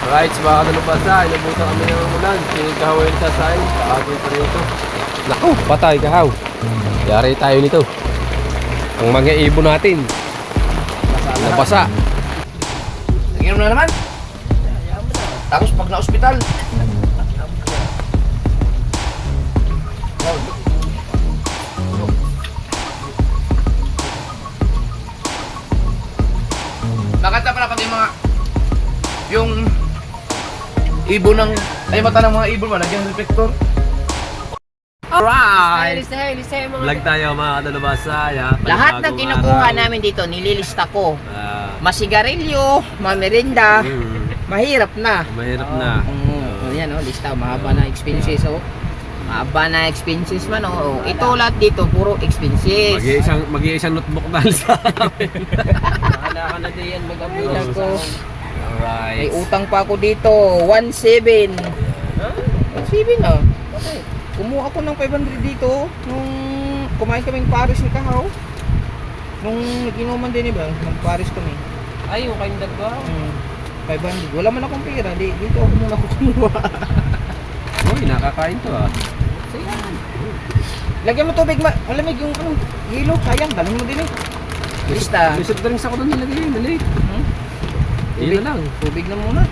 Alright, mga kanalubasa, inabutan kami ng ulan. Pinagkahawain sa sain, kaagay pa rin ito. Naku, patay kahaw. Yari tayo nito. Ang mga ibon natin. Nabasa. Naginom na naman. Tapos pag na-hospital. Bakit na pala pag yung ibon ng ay mata ng mga ibon ba nagyang reflector? Alright! Vlog tayo mga kanalubasa. Lahat ng kinukuha namin dito, nililista ko. Masigarilyo, mamerinda, mahirap na. Mahirap na. Yan lista, mahaba na expenses Mahaba na expenses man Ito lahat dito, puro expenses. Mag-iisang notebook na sa amin. Nakala ka na diyan mag-abulan ko. Alright. May utang pa ako dito, 1.7. 1.7 na. Kumuha ako ng 500 dito nung kumain kaming Paris ni Kahaw. Nung nag-inuman din ba? Nag-Paris kami. Ay, yung kayong dagwa. 500. Wala man akong pera. Dito ako muna ako kumuha. Uy, nakakain to Sige. Lagyan mo tubig, malamig yung hilo. Sayang, dalhin mo din Lista. May soft drinks ako doon nilagay. Dali. Yun na lang. Tubig na muna.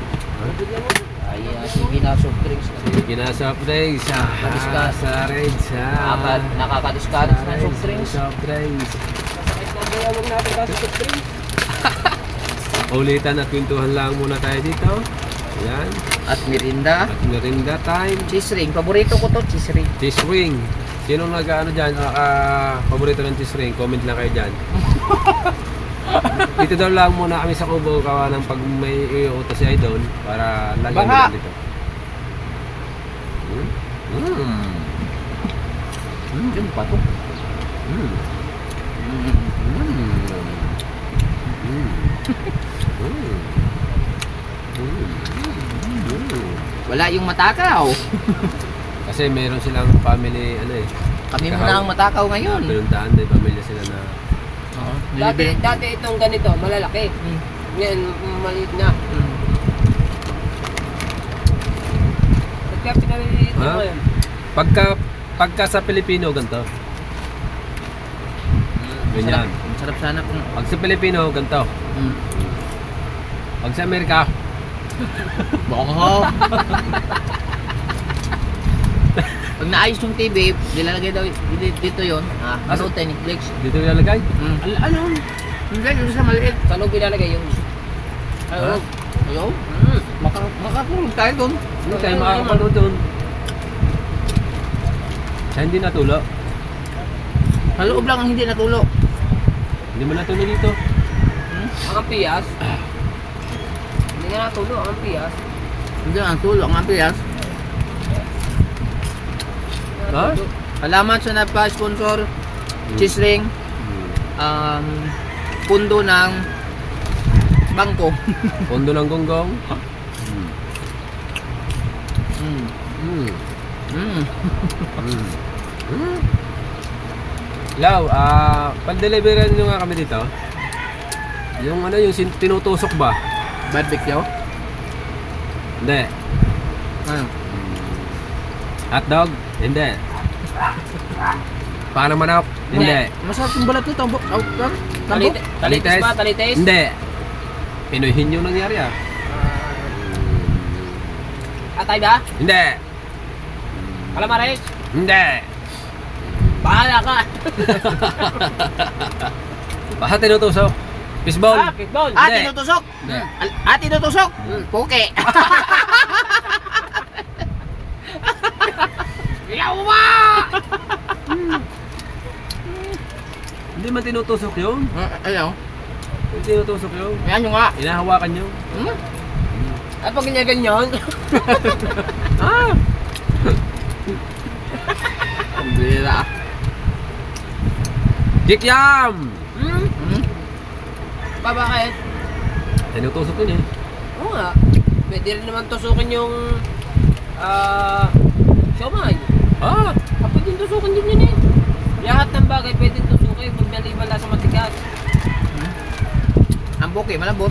Ay, sige na, soft drinks. Sige na, soft drinks. Nakadiscard. Sa Reds. Nakakadiscard ng soft drinks. Soft drinks. Masakit na ba yung natin kasi soft drinks? Ulitan at kwentuhan lang muna tayo dito. Ayan. At merinda. At merinda time. Cheese ring. Paborito ko to, cheese ring. Cheese ring. Sino nag-ano dyan? Paborito ng cheese ring? Comment lang kayo dyan. Dito daw lang muna kami sa Kubo kawa ng pag may iutos si Idol para lagyan nila dito. Yun pa to. Wala yung matakaw. Kasi meron silang family Kami muna ang matakaw ngayon. Pinuntahan din pamilya sila na Dati itong ganito, malalaki. Ngayon, maliit na. Pagka pinaliliit mo yun. Pagka sa Pilipino ganito. Ganyan. Masarap sana kung Pag sa Pilipino ganito. Pag sa Amerika pag naayos yung TV, nilalagay daw dito yun. Ano tayo Netflix? dito ilalagay. Ano? Hindi, yung sa maliit. Saan mo pinalagay yung... Ha? Ayaw? Makakulog tayo doon. Hindi tayo makakapanood doon. Sa hindi natulo. Sa loob lang ang hindi natulo. Hindi mo natulo dito. Ang piyas. Hindi nga natulo, ang piyas. Hindi natulo, ang ampias. Ha? Salamat sa nagpa-sponsor. Cheese ring. Pundo ng bangko. Pondo ng gonggong. Law, pan-deliveran nyo nga kami dito. Yung yung tinutusok ba? Barbecue? Hindi. Ano? Hotdog? Hindi. Paano manok? Hindi. Masarap yung balat nito. Tambok? Talites ba? Talites? Hindi. Pinuhin yung nangyari Atay ba? Hindi. Calamares? Hindi. Bahala ka! Basta tinutusok. Fishball? Fishball! Hindi. Tinutusok? Hindi. Tinutusok? Puke. Yawa! Hindi man tinutusok yun. Ayaw? Hindi tinutusok yun. Yan yung nga. Inahawakan nyo. At pag ganyan-ganyan, Ang bira. Kikyam! bakit? Tinutusok yun eh. Oo nga. Pwede rin naman tusukin yung siomay. Pwede tusukin din yun eh. Lahat ng bagay pwede tusukin pag naliban lang sa matigas. Ang buki, malambot.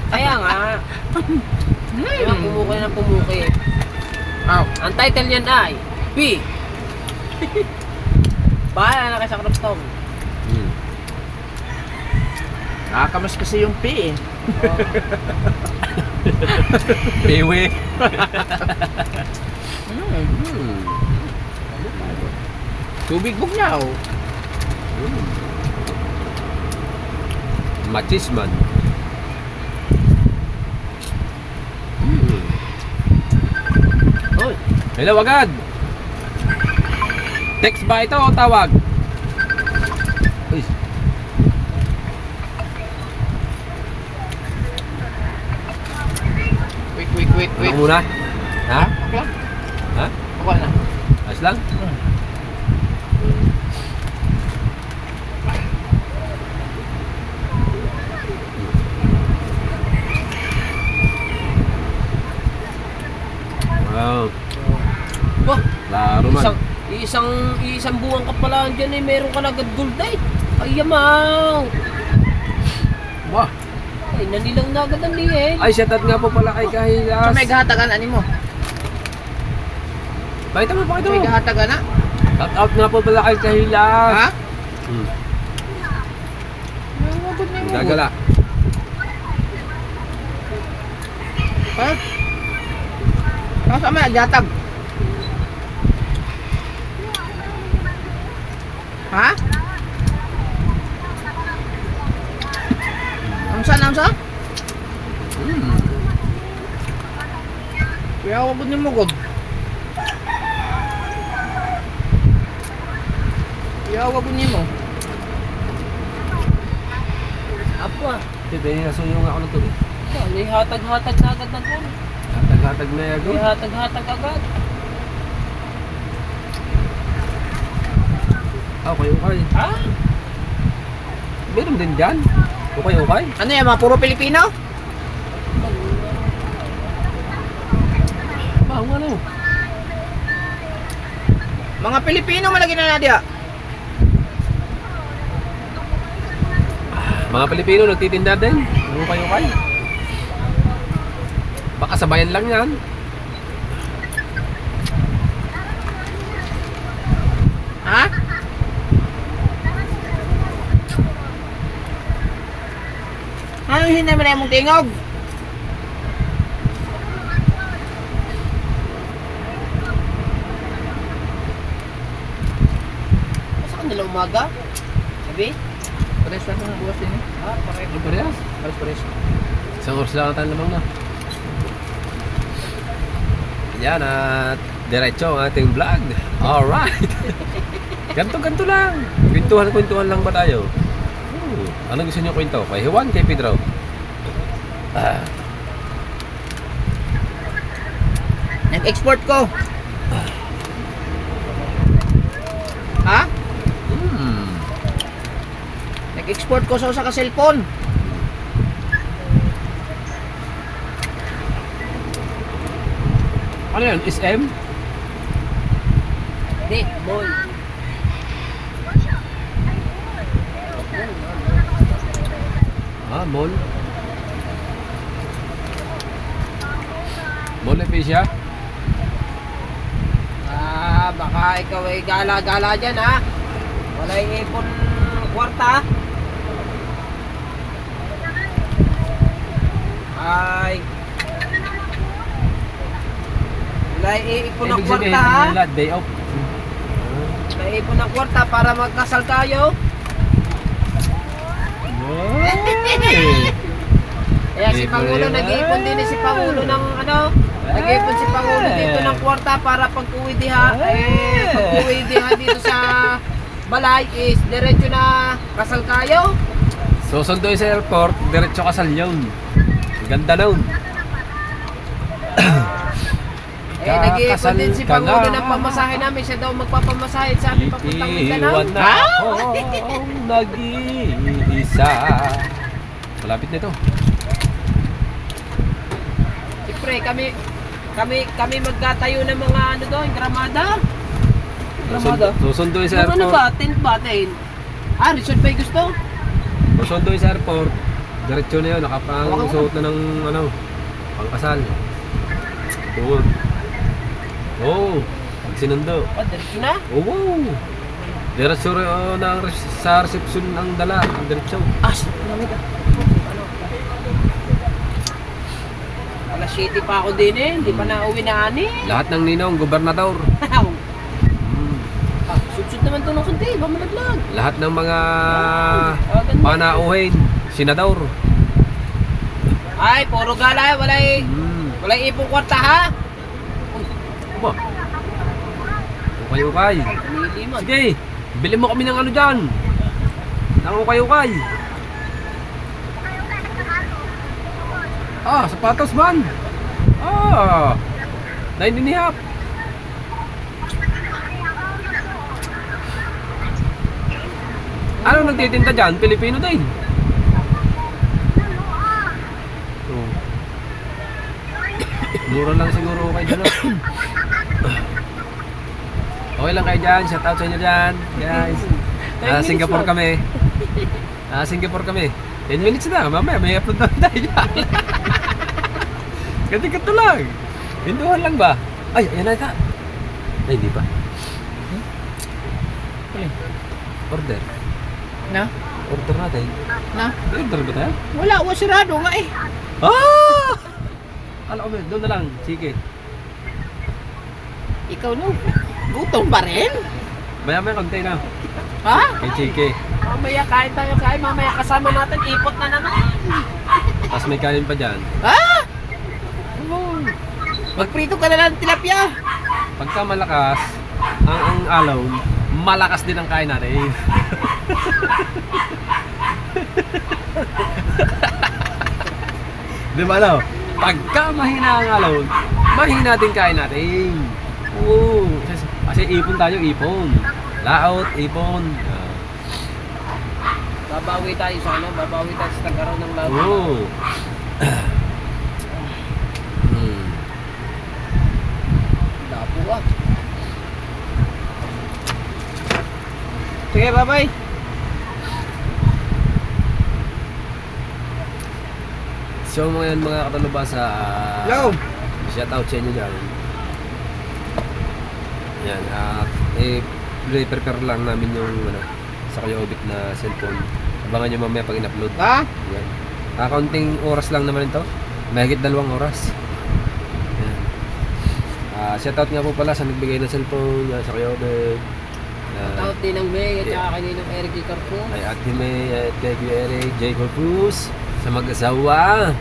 Kaya nga. Diba, pumuki na pumuki. Aw. Ang title niyan ay P. Bahala na kayo sa kruptong. Nakakamas kasi yung P eh. Pewe. Tubig bugnaw. Machisman. Oy, Hello agad. Text ba ito o tawag? Uy. Wait. Ano muna? Ha? Okay. Ha? Okay na. Ayos lang? Wow. wah, Laro man. isang buwan ka pala dyan eh, meron ka na agad gold date. Ay, yamaw. Wah. Ay, nanilang na agad ang lihe. Ay, shoutout nga po pala kay Kahilas. So may gahatagan ani mo. Pakita mo, pakita mo. May gahatagan na. Shoutout nga po pala kay Kahilas. Ha? Hmm. May wagod na yung Gagala. Ha? Saan may agyatag? Ha? Amsa? Kaya wagod ni mo god. Kaya wagod ni mo. Apa? Hindi, nasuyong ako ng tubig. May hatag-hatag na agad na gold. Hatag-hatag na yan. May hatag-hatag agad. Okay. Ha? Meron din dyan. Okay. Ano yan, mga puro Pilipino? Baho nga lang. Mga Pilipino malagi na nadia. Mga Pilipino nagtitinda din. Okay. Baka sabayan lang yan. Ha? Ano yung hindi mo na mong tingog? Sa kanila umaga? Sabi? Pares lang ng bukas din eh. Ha? Pareho. Ano parehas? Pares. Isang oras lang natin lamang na. Yan at diretso ang ating vlog. Alright. Ganto lang. Kwentuhan lang ba tayo? Ano gusto niyo kwento? Kay Juan, kay Pedro? Nag-export ko. Ha? Nag-export ko sa usa ka cellphone. Ano yan? SM? Hindi, boy. Mall. Mall na siya? Baka ikaw ay gala-gala dyan ha. Wala yung ipon kwarta. Ay. Wala yung ipon ng Ibig kwarta sabihin, ha. nila, day off. Wala yung ipon ng kwarta para magkasal kayo. Kaya si Pangulo, nag-iipon din si Pangulo ng ano. Nag-iipon si Pangulo dito ng kwarta para pag-uwi diha. Pag-uwi diha dito sa balay is diretso na kasal kayo. Susunduin sa airport, diretso kasal yun. Ganda nun. Nag-iipon Kakasal din si ka Pangulo na. ng pamasahe namin. Siya daw magpapamasahe sa amin papuntang Mindanao. Iiwan na akong nag-iisa. Malapit na ito. Siyempre, kami magtatayo ng mga ano doon, gramada. Susunduin sa Yung ano airport. ba? Tent ba? Tent? Resort ba yung gusto? Susunduin sa airport. Diretso na yun. Nakapang suot na ng ano. Pangkasal. Oo. Oo. Pag sinundo. Diretso na. Oo. Diretso sa reception ang dala. Ang diretso. Alas 7 pa ako din eh. Hindi pa na uwi na ani. Lahat ng ninong, gobernador. Sudsud naman to ng kunti. Ba malaglag. Lahat ng mga Ganda. panauhin, senador. Ay, puro gala. Wala ipong kwarta ha. Aba. Ukay-ukay. Niliman. Sige, bili mo kami ng ano dyan. Ng ukay-ukay. Sapatos man. 9.5. Ano nagtitinda dyan? Pilipino din. Oh. Mura lang siguro kayo dyan. Okay lang kayo dyan. Shout out sa inyo dyan. Guys. Singapore kami. Singapore kami. 10 minutes na. Mamaya may upload na tayo dyan. Ganti-ganto lang. Hinduhan lang ba? Ay, ayan na ita. Ay, hindi pa. Order. Na? Order natin. Na? Order ba tayo? Wala, sirado nga eh. Alam ko, doon na lang. Sige. Ikaw no? Gutom pa rin? Maya-maya konti na. Ha? Kay Chike. Mamaya kain tayo kain. Mamaya kasama natin. Ipot na naman. Tapos may kanin pa dyan. Ha? Magprito ka na lang ng tilapia. Pagka malakas, ang alaw, malakas din ang kain natin. Di ba no? Pagka mahina ang alaw, mahina din kain natin. Oo. Kasi ipon tayo, ipon. Laot, ipon. Babawi tayo sa ano. Babawi tayo sa tagaraw ng lahat. Oo. Lapo ah. Sige, bye-bye. So mga katalubasa, Hello. shout out sa inyo dyan. Yan, prepare lang namin yung sa Kayobit na cellphone. Abangan nyo mamaya pag in-upload. Ha? Yan. Kaunting oras lang naman ito. Mahigit 2 oras. Yan. Shout out nga po pala sa nagbigay ng cellphone sa Kayobit. Tawag din ng May at saka kaninong Eric Carpo. Ay Ate May at kay Kuya Eric, J. Corpus, sa mag-asawa,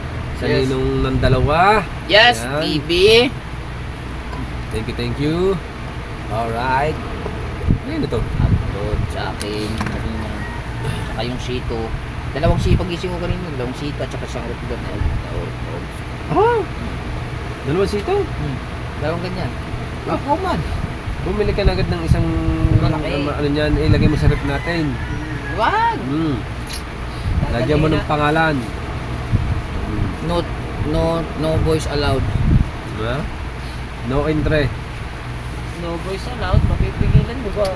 sa Yes. ninong ng dalawa. Yes, Yan. TV. Thank you. Alright. Ano ito? Upload sa akin kanina. Saka yung sito. Dalawang sito pagising ko kanina. Dalawang sito at saka isang rotidor na Dalawang sito? Dalawang ganyan. Ako man. Bumili ka na agad ng isang Malaki. ano niyan, ilagay mo sa rep natin. Wag. Lagyan mo ng pangalan. No voice allowed. Diba? No entry. No voice allowed. Mapipigilan mo ba?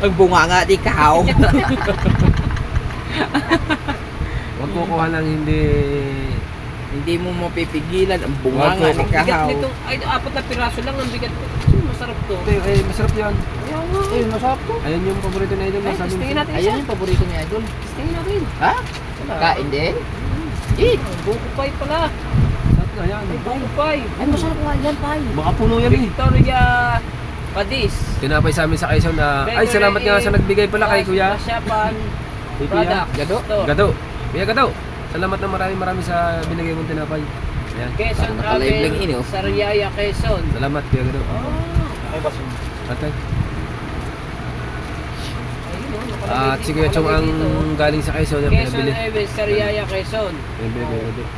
Ang bunga nga di kahaw. Huwag kukuha ng Hindi mo mapipigilan ang bunga Wag nga po. ni kahaw. Nito, ay 4 na piraso lang ang bigat. Masarap to. masarap yan. Ayaw nga. Eh, masarap to. Ayan yung paborito na idol. Ay, Sabi mo testingin natin Ayan isa. yung paborito ni Idol. Testingin natin. Ha? Kain din? Eat. Buko pie pala. Sarap na yan. Ay, buko pie. Ay, masarap nga yan, Pai. Baka puno yan eh. Victoria Padis. Tinapay sa amin sa Quezon na, ay salamat nga sa nagbigay pala kay Kuya. Masyapan. Kay Kuya. Product. Gado? Ito. Gado. Kuya Gado. Salamat na marami sa binigay mong tinapay. Ayan. Quezon Parang nakalive lang Ramen. yun, oh. Sariaya, Quezon. Salamat Kuya Gado. Atay. At si Kuya Chong ang galing sa Quezon yung Quezon pinabili. Airways, Sariaya, Quezon. Yung binigay ko doon.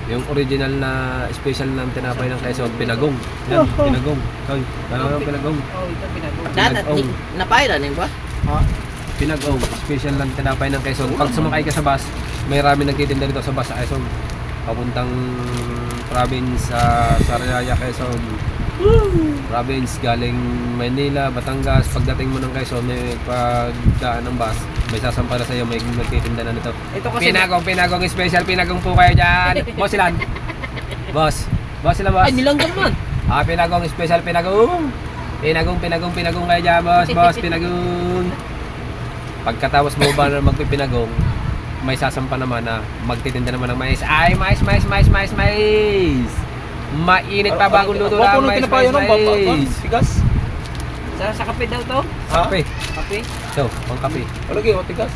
Yung original na special ng tinapay ng Quezon, pinagong. Yan, pinagong. Toy, ano yung pinagong? Oh, ito pinagong. Pinag-ong. Napailan yun ba? Pinagong. Special ng tinapay ng Quezon. Pag sumakay ka sa bus, may rami nagtitinda dito sa bus sa Quezon. Papuntang province sa Sariaya, Quezon. Province galing Manila, Batangas. Pagdating mo ng Quezon, may pagdaan ng bus, may sasampala sa iyo, may nagtitinda na nito. Ito kasi Pinagong special, pinagong po kayo dyan. Bosilan. Boss. Boss sila, boss. Ay, nilanggam man. Pinagong, special pinagong. Pinagong kayo dyan, boss. Boss, pinagong. Pagkatapos mo ba na magpipinagong, may sasampa naman na magtitinda naman ng mais. Ay, mais. Mainit pa bagong luto lang, mais. Tigas. Sa kape daw to. Kape. Kape. Ito, pang kape. Ano lagi, tigas.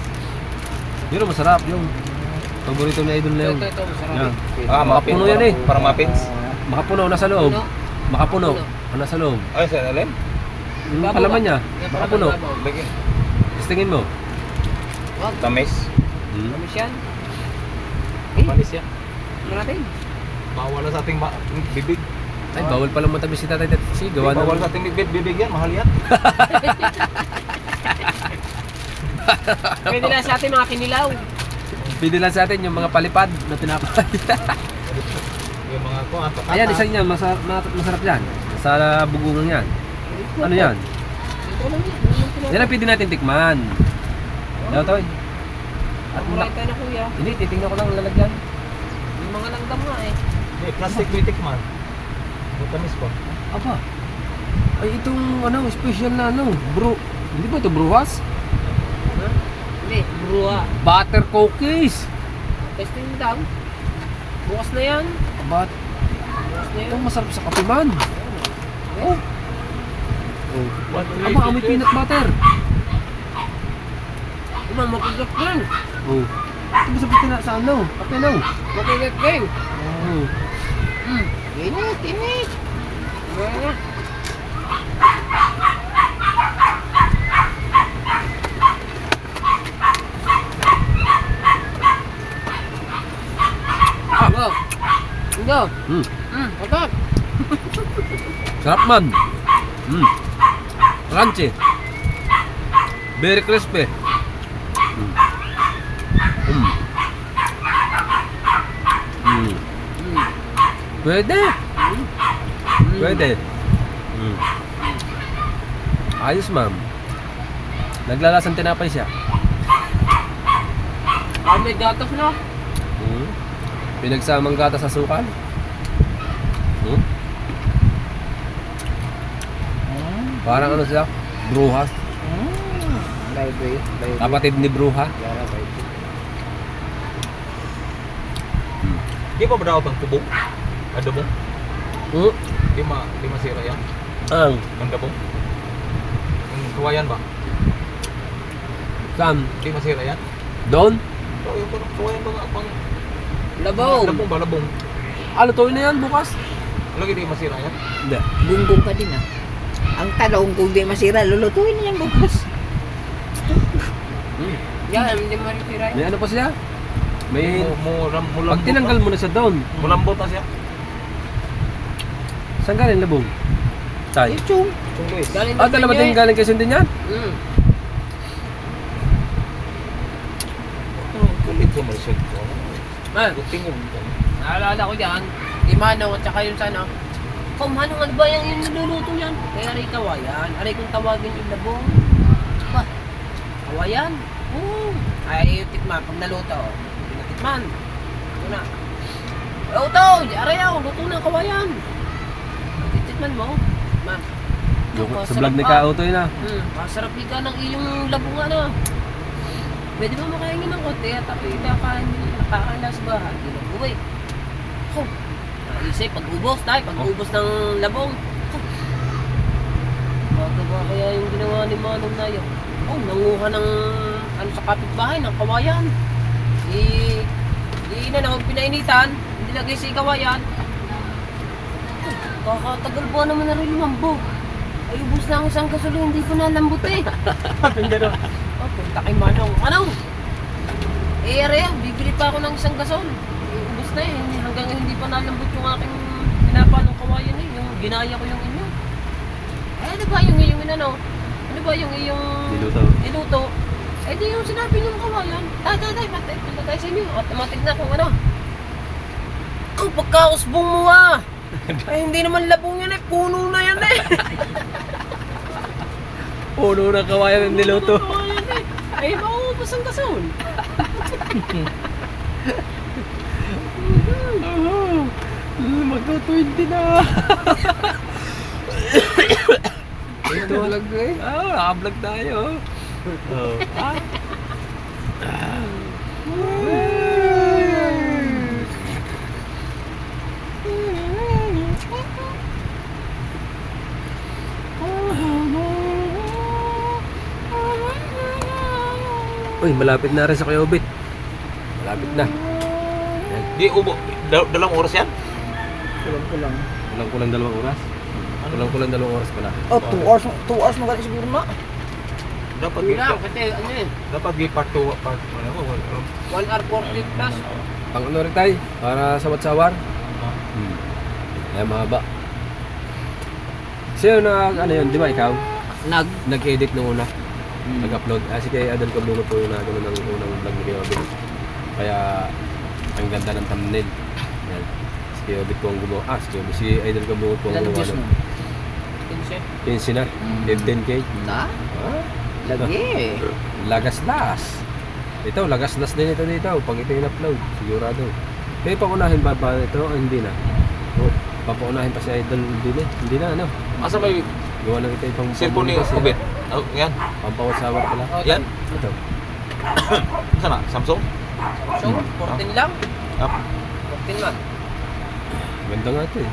Yun ang masarap, yung paborito na idol na yun. Ito, masarap. Yan. Makapuno Makapuno yan eh. Parang muffins. Makapuno, nasa loob. Puno. Makapuno, nasa loob. Ay, sa ilalim? Yung Babaw palaman ba? niya, Yan, makapuno. babaw. Lagi. Tingin mo. Wag. Tamis. Kamis yan. Manis yan. Ano natin? Bawal na sa ating bibig. Ay, bawal pala matamis si Tatay Tatsi. Gawa Bawal ng... sa ating bibig yan. Mahal yan. Pwede na sa ating mga kinilaw. Pwede lang sa atin yung mga palipad na tinapay. Yung mga ko, Ayan, isa niyan, masarap yan. Sa bugungan yan. Ano yan? Ito lang yan. Yan ang pwede natin tikman. Ano to? At Kumain tayo na kuya. hindi, titingnan ko lang ang lalagyan. Yung mga langgam nga eh. Plastic critic man. Tamis po. Aba. Ay, itong ano, special na ano, bro. Hindi ba ito bruwas? Ha? Hindi, bruha. Butter cookies. Testing daw. Bukas na yan. But, Bukas na yan. ito masarap sa kape man. Oh. Aba, amoy peanut butter. Makigat din. Oh. Ito masarap sa ano, kape no. Makigat din. Oh. Init. Wala. Go. Go. Otot. Sarap man. Crunchy. Very crispy. Pwede. Pwede. Ayos, ma'am. Naglalasang tinapay siya. May gatas na. Pinagsamang gatas sa sukal. Parang ano siya? Bruha. Kapatid ni Bruha. Di ba daw ang tubong? Adobong? Hmm? Di masira yan? Ang Ang dabong? Ang tuwayan ba? saan? Di masira yan? Doon? So, yung parang tuwayan ba nga pang... Labaw. Labong ba? Labong? Ano to na yan bukas? Lagi di masira yan? Hindi. Gunggong pa din ah. Ang talong kung di masira, lulutuin niya yung bukas. Yan, hindi mo rin tira. May ano pa siya? May... Mulambot Pag tinanggal mo na siya doon, Mulambot na siya. saan galing labong? Tay. Yung Kung Luis. Galing Dalawa din galing kay Sundin yan? Kulit sa marisod ko. Man, Tingin ko. naalala ko dyan, si Manong at saka yung sana. Kung Manong, ano ba yung niluluto yan? Kaya aray kawayan. Aray kung tawagin yung labong. Ba? Kawayan? Oo. Ay, yung tikman. Pag naluto, pinatikman. Ito na. Luto! Aray ako, luto na kawayan. Titikman mo. Man. Sa vlog ni Kautoy na. Masarap ka ng iyong labong ano. Pwede mo makaingin ng konti at ako nakakain sa bahay. Uy. Oh. Naisip, pag-ubos tayo, pag-ubos ng labong. Bago ba kaya yung ginawa ni Manong na yun? Oh, nanguha ng ano sa kapitbahay, ng kawayan. Ina na, pinainitan, hindi lagay sa kawayan. Oh, kakatagal ba naman na rin lumambog? Ay, ubos na ang isang kasulo, hindi ko nalambot eh. Gano'n. Oh, punta kay Manong. Manong! Eh, Areo, bibili pa ako ng isang gasol. Ubus na eh, hanggang hindi pa nalambot yung aking pinapalong kawayan eh. Yung ginaya ko yung inyo. Eh, ano ba yung iyong ano? Ano ba yung iyong niluto? Eh, di yung sinabi niyong kawayan. Tay, punta tayo sa inyo. Automatic na kung ano. Ang pagkausbong mo ah! Ay, hindi naman labong yan eh. Puno na yan eh. Puno na kawayan ng niluto. Ay, mauubos ang gasol. Magto-20 na. Ito vlog eh. Naka-vlog tayo. Oh. Uy, malapit na rin sa Kuyobit. Malapit na. Yan. Di ubo. Dalawang oras yan? Kulang. Kulang-kulang 2 oras. Kulang-kulang 2 oras pala. Oh, 2 hours na galing siguro na. Dapat Hindi na, kasi ano yun, Dapat part 2, part 1. 1 hour 40 plus. Pang ano rin tayo, para sawat-sawar. Kaya mahaba. Sino ano yun, di ba ikaw? Nag-edit nung una. Nag-upload. Si kay Adel Cabluno po yung nagano ng unang vlog ni Kiyobit. Kaya ang ganda ng thumbnail. Yan. Si Kiyobit po ang gumawa. Si Idol Cabluno po ang Ilan gumawa. views mo? 15 na. 15K. Na? Ah, Lagi. lagaslas. Ito, lagaslas din ito dito. Pag ito yung upload, sigurado. Kaya paunahin ba ito? Hindi na. Oh, papaunahin pa si Idol. Hindi na, ano? Asa may Gawa lang ito yung cellphone ni Ubit? Oh, yan. Pampawat-sawar pala. Yan. Ito. Sana? Samsung? So, 14 lang. Ah, 14 lang. Ganda nga ito eh.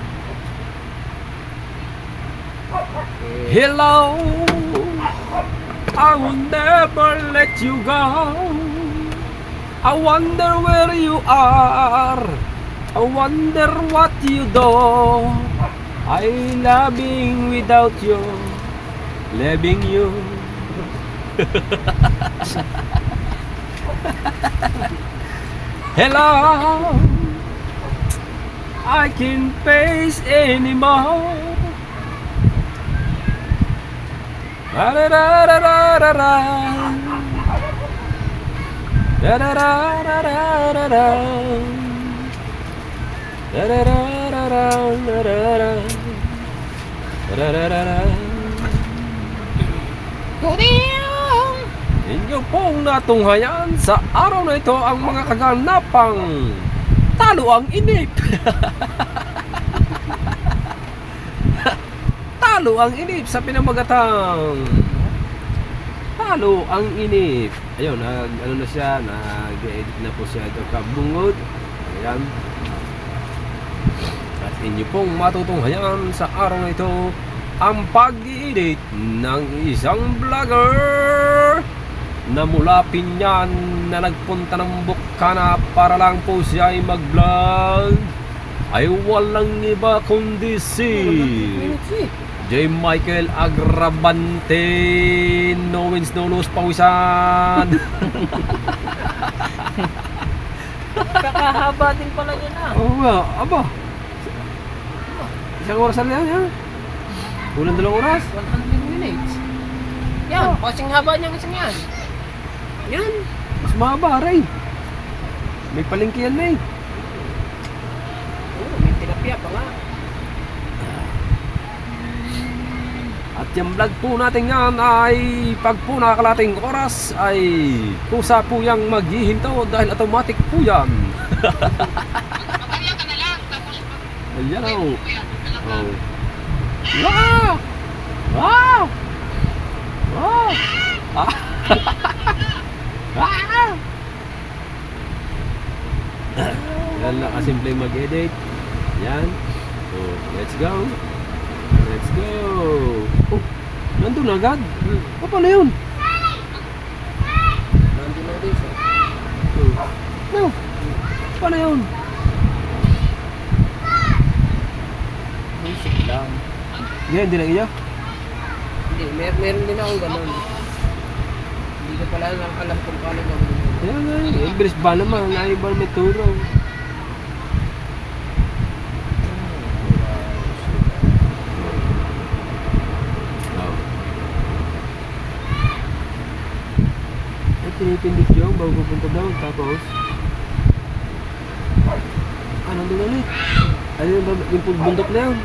Hello, I will never let you go. I wonder where you are. I wonder what you do. I loving without you, loving you. Hello, I can't face anymore. Da da da da da da. Da da da da da da da. Da da da da da da da. Da da da da. Inyo pong natunghayan sa araw na ito ang mga kaganapang talo ang inip. Talo ang inip sa pinamagatang. Talo ang inip. Ayun, ano na siya, nag-edit na po siya ito kabungod. Ayan. At inyo pong matutunghayan sa araw na ito ang pag-edit ng isang vlogger na mula Pinyan na nagpunta ng Bukana para lang po siya ay mag-vlog ay walang iba kundi si J. Michael Agrabante. No wins, no lose, pawisan. Kakahaba din pala yun ah. Oo nga, aba. Isang oras na yan, ha? Kulang 2 oras. 100 minutes. Yan, kasing haba niyang isang yan. Yan. Mas mahaba, rin. May palengke yan na eh. Oo, may tilapia pa nga. At yung vlog po natin yan ay pag po nakakalating oras ay kusa po yung maghihinto dahil automatic po yan. Ayan o. Oh. Wow! Wow! Wow! Ah! Ah! Yan lang kasimpleng mag-edit. Yan. So, let's go. Let's go. Oh, nandun agad. O, paano yun? Nandun na din siya. No. Paano yun? Basic lang. Hindi lang iya. Hindi, meron din akong ganun. Hindi ko pala alam kung paano gawin. Kaya nga eh. Bilis ba naman? Ayaw ba may turo? Pinipindit yung bago pupunta daw. Tapos nandun ulit. Ano yung bundok na yun?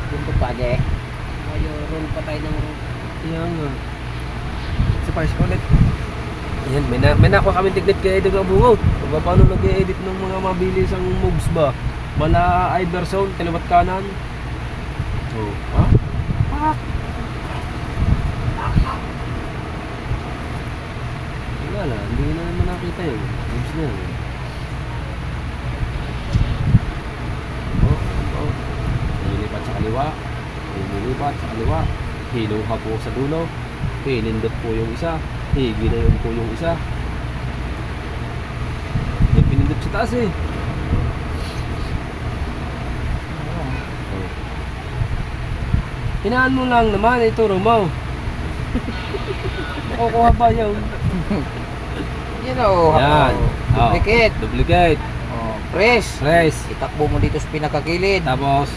Punto pa de. Ayo, roll pa tayo ng roll. Kaya nga. Sa Pars ulit. Ayan, may nakuha kami tignet kay Edgar Bungo. Paano nag-e-edit ng mga mabilis ang moves ba? Mala Iverson, kaliwat kanan. Oh, ha? Pak! Wala na, hindi na naman nakita yun. Oops na yun. Oh. Nililipat sa kaliwa. Nililipat sa kaliwa. Hinuha po sa dulo. Pinindot po yung isa. Higinayon po yung isa. May pinindot sa taas eh. Oh. Hinaan mo lang naman ito, Romaw. Makukuha ba yun? Yan o. Yan. Duplicate. Duplicate. Oh, press. Press. Itakbo mo dito sa pinakakilid. Tapos,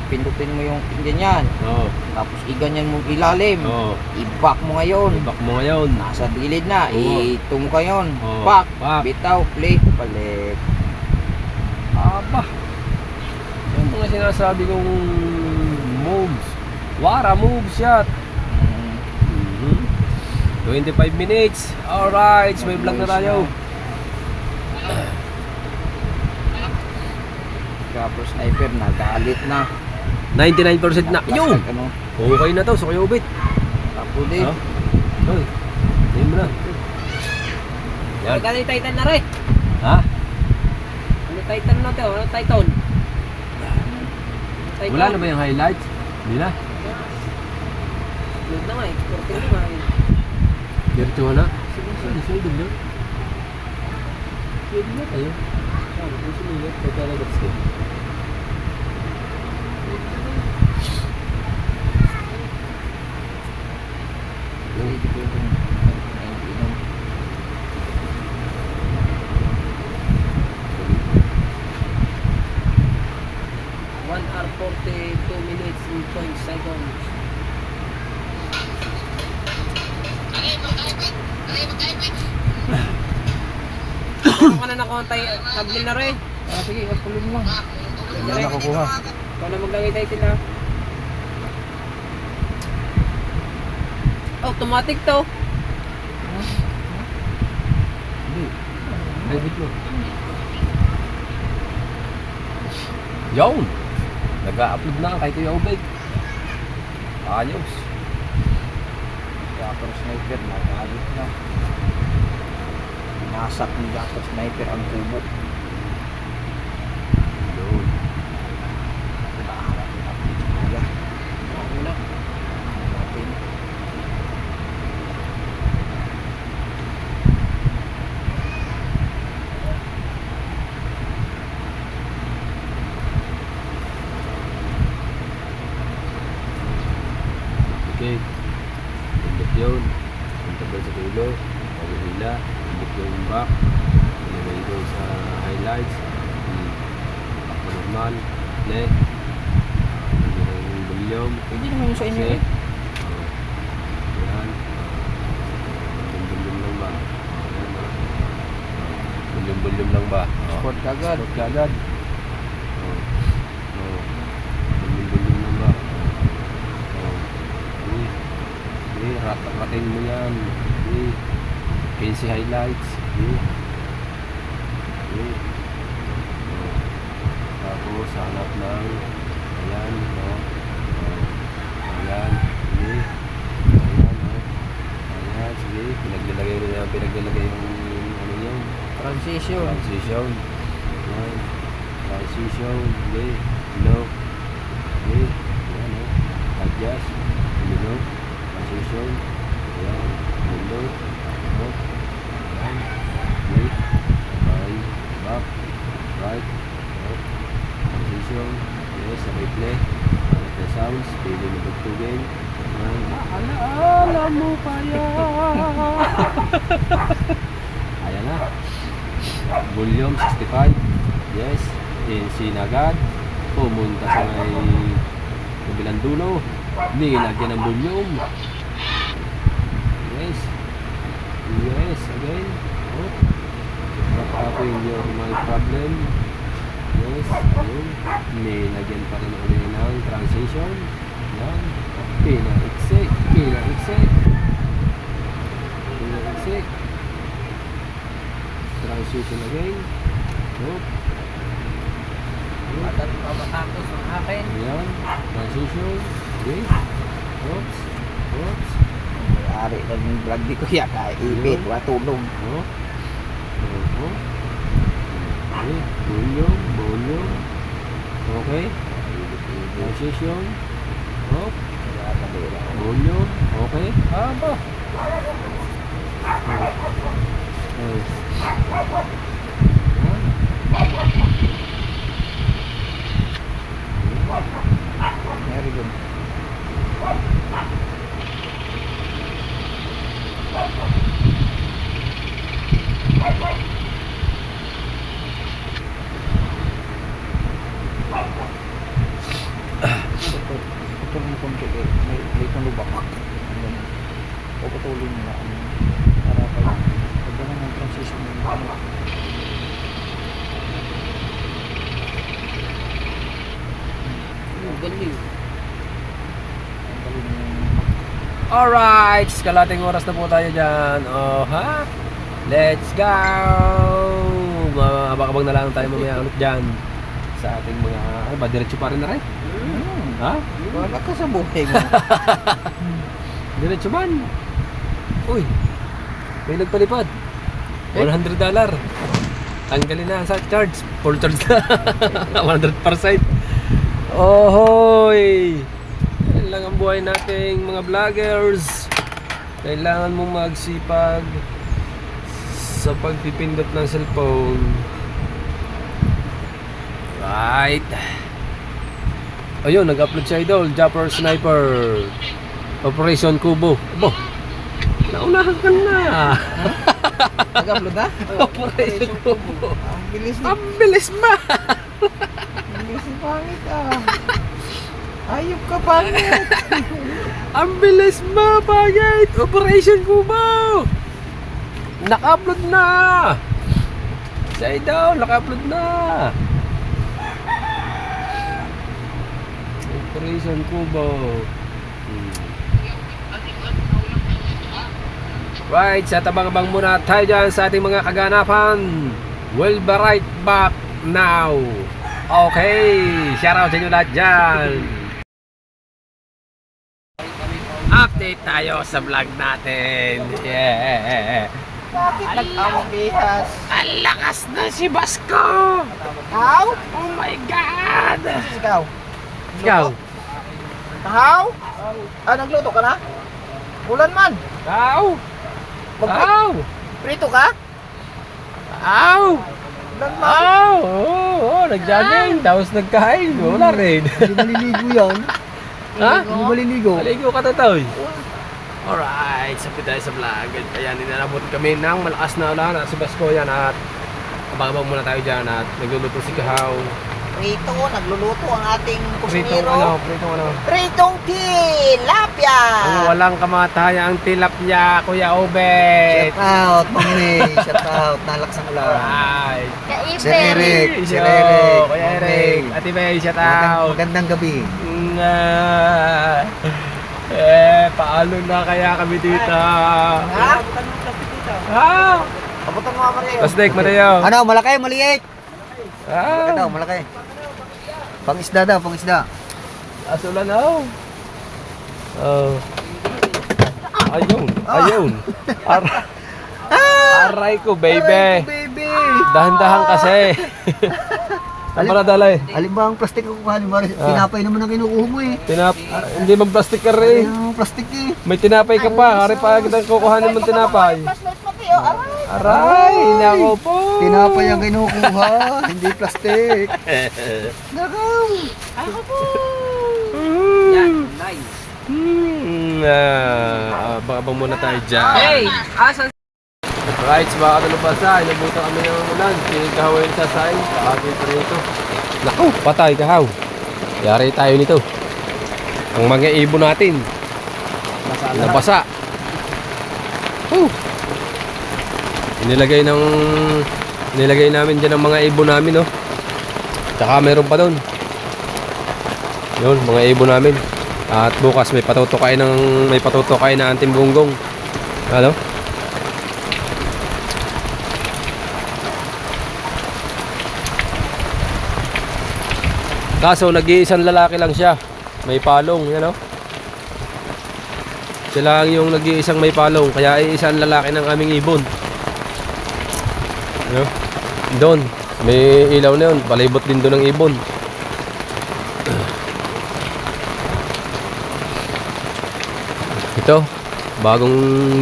Pindutin mo yung ganyan. oh. Tapos iganyan mo ilalim. Oh. I-back mo ngayon. Ibak mo ngayon. Nasa gilid na. Oo. Itung ka yun. Oo. Back. Back. Bitaw. Play. Balik. Aba. Yung mga sinasabi kong moves. Wara moves shot. Mm. 25 minutes. Alright, may vlog na tayo. Kapro sniper. Nagalit na. 99% na. Yo! Nakasag, ano. Okay na to, so kayo ubit. Tapo din. Ha? Hoy. Hindi mo na. Yan. Magkano yung Titan na rin? Ha? Ano Titan na to? Ano Titan? Titan? Wala na ba yung highlights? Hindi na. Load na nga, exporting na nga. Virtual na? Sige, sunod na. Pwede na tayo. Sunod, pagkalagats ka. Hindi ko yung inom. One hour 42 minutes and 20 seconds. Ano ka na nakontay? Tabli na rin. Ah, sige, patuloy mo lang. Hindi na nakukuha. Ikaw na maglagay Titan na. Automatic to. Hindi. Private mo. Yun! Nag-a-upload na kay Kuya Ubay. Ayos. Kapro sniper. Nagalit na. Nasak ni Kapro sniper ang kubo. Yun. Una. Natin. Okay. Pindot yun. Punta ba sa dulo? Pag-hila. Pindot yung back. Ilagay ko sa highlights. Back na normal. Ne. Ilagay yung volume. Pwede naman yung sa inyo eh. Yan. Volume lang ba? Volume lang ba? Sport kagad. Sport kagad. Volume lang ba? Ratin mo yan. 15 highlights. Tapos hanap ng ayan, no? Ayan, sige. Ayan, no? Ayan, sige. Pinaglalagay yung ano yun. Transition. Transition. Ayan. Transition. Sige. No. Sige. Ayan, no? Adjust. No. Transition. Ayan. No. No. Ayan. Wait. Right. Back. Right. Left. Transition. Yes. Replay. The sounds. Pili mo tugtugin. Alaala mo pa yan. Ayan na. Volume 65. Yes. NC na agad. Pumunta sa may kabilang dulo. Nilagyan ng volume. Yes. Yes. Again. Oh. What happened your my problem? Yes. Ayun. Nilagyan pa rin ulit ng transition. Yan. Pina-exit. Pina-exit. Pina-exit. Transition again. Oh. Madali pa matapos ang akin. Ayan. Transition. Okay. Oops. Oops. Ari ng vlog di kuya kay ipit wa tulog. Oh. Oh. Okay. Volume. Okay. Transition. Oh. Volume. Okay. Aba. Okay. Very good. Ito yung konti eh. May panubak. O patuloy nila. Para pag ng transition ng Galing. Alright, kalating oras na po tayo dyan. Oh, ha? Let's go! Mabakabang na lang tayo mamaya ulit dyan sa ating mga... Ano ba, diretso pa rin na rin? Ha? Wala ka sa buhay mo. Diretso man. Uy, may nagpalipad. $100. Tanggalin na sa charge. Full charge na. 100%. Ohoy! Yan lang ang buhay nating mga vloggers. Kailangan mong magsipag sa pagpipindot ng cellphone. Right. Ayun, nag-upload si Idol, Japper Sniper. Operation Kubo. Abo, naunahan ka na. Nag-upload na? Operation Kubo. Ang bilis ni Ang bilis ma. Ang bilis ni pangit ah. Ayop ka pangit. Ang bilis ma, bagay. Operation Kubo. Naka-upload na. Si Idol, naka-upload na. Operation Kubo. Right, sa tabang-abang muna tayo dyan sa ating mga kaganapan. We'll be right back now. Okay, shoutout sa inyo lahat dyan. Update tayo sa vlog natin. Yeah. Bakit nag-among bihas? Ang lakas na si Basko. How? Oh my God. Ikaw? Ikaw. How? Ah, nagluto ka na? Ulan man. Ow. Ow. Prito ka? Ow. Ulan man. Ow. Oh, nag-jogging. Tapos nagkain. Wala rin. Hindi maliligo yan. Ha? Hindi maliligo. Maligo ka tatoy. Alright, sabi tayo sa vlog. Ayan, ninanabot kami ng malakas na ulan at si Basko yan at abang-abang muna tayo dyan at nagluluto si Kahaw. Prito, nagluluto ang ating Pritong kusinero. ano? Pritong tilapia. Ang walang kamataya ang tilapia, Kuya Obet. Shout out, Mami. Shout out. Nalakas ang ulan. Alright. Sir Eric. Sir Yo, Eric. Kuya Eric. Ate May, shout out. Magandang gabi. Paano na kaya kami dito? Ha? Ha? Kabutan mo ako rin. Plastic, Mateo. Ano, malaki, maliit. Ah, Ano, malaki. Pang-isda daw, pang-isda. asulan na. Oh. Ayun. Aray ko, baby. Baby. Dahan-dahan kasi. Ang para dalay. Alin ba ang plastic ko kukuha? Halimbawa, tinapay naman ang kinukuha mo eh. Hindi man plastic ka rin. Ayun, plastic eh. May tinapay ka pa. Hari pa kitang kukuhanin mo tinapay. Aray, nako po. Tinapay ang kinukuha, hindi plastic. Nakaw. Yan, nice. Abang muna tayo dyan. Hey, asan? Right, mga kalubasa, inabutan kami ng ulan. Pinagkahaway yung sasain, kakagay pa rin ito. Naku, patay kahaw. Yari tayo nito. Ang mga ibon natin. Nabasa. Nilagay namin dyan ang mga ibon namin, no. Tsaka meron pa doon. Yun, mga ibon namin. At bukas may patutukay na anting bunggong. Ano? Kaso nag-iisang lalaki lang siya. May palong, yan o. Sila lang yung nag-iisang may palong, kaya isang lalaki ng aming ibon. Ano? Doon, may ilaw na yun. Palibot din doon ng ibon. Ito, bagong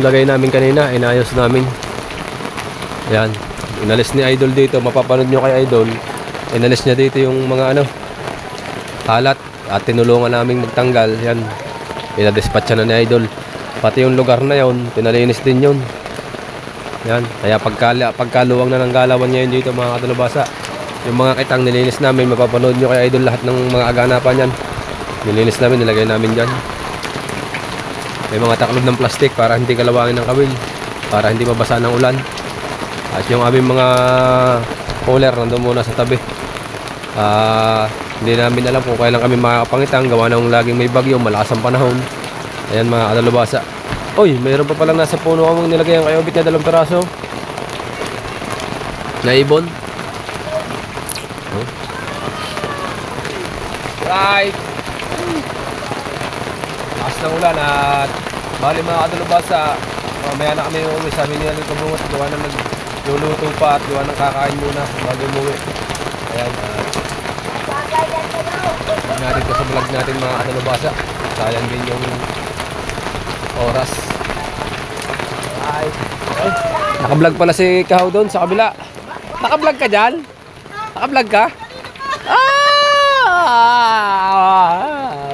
lagay namin kanina, inayos namin. Yan, inalis ni Idol dito. Mapapanood nyo kay Idol. Inalis niya dito yung mga ano, halat. At tinulungan namin magtanggal. Yan, pinadispatcha na ni Idol. Pati yung lugar na yon, pinalinis din yun. Yan, kaya pagkaluwang na ng galawan ngayon dito mga kadalubasa. Yung mga kitang nilinis namin, mapapanood nyo kay Idol lahat ng mga aganapan yan. Nilinis namin, nilagay namin dyan. May mga taklob ng plastic para hindi kalawangin ng kawil, para hindi mabasa ng ulan. At yung aming mga cooler nandun muna sa tabi. Hindi namin alam kung kailan kami makakapangitang, gawa ng laging may bagyo, malakas ang panahon. Ayan mga kadalubasa. Uy, mayroon pa palang nasa puno kamong nilagay ang kayobit na 2 peraso na ibon. Right. Lakas ng ulan at bali mga kadalubasa, mamaya na kami umuwi. Sabi niya ng kabungot, gawa ng nagluluto pa at gawa ng kakain muna bago umuwi. Ayan, natin ko sa vlog natin mga kadalubasa. Sayang din yung oras. Ay. Naka-vlog pala si Kahaw doon sa kabila. Naka-vlog ka dyan? Naka-vlog ka?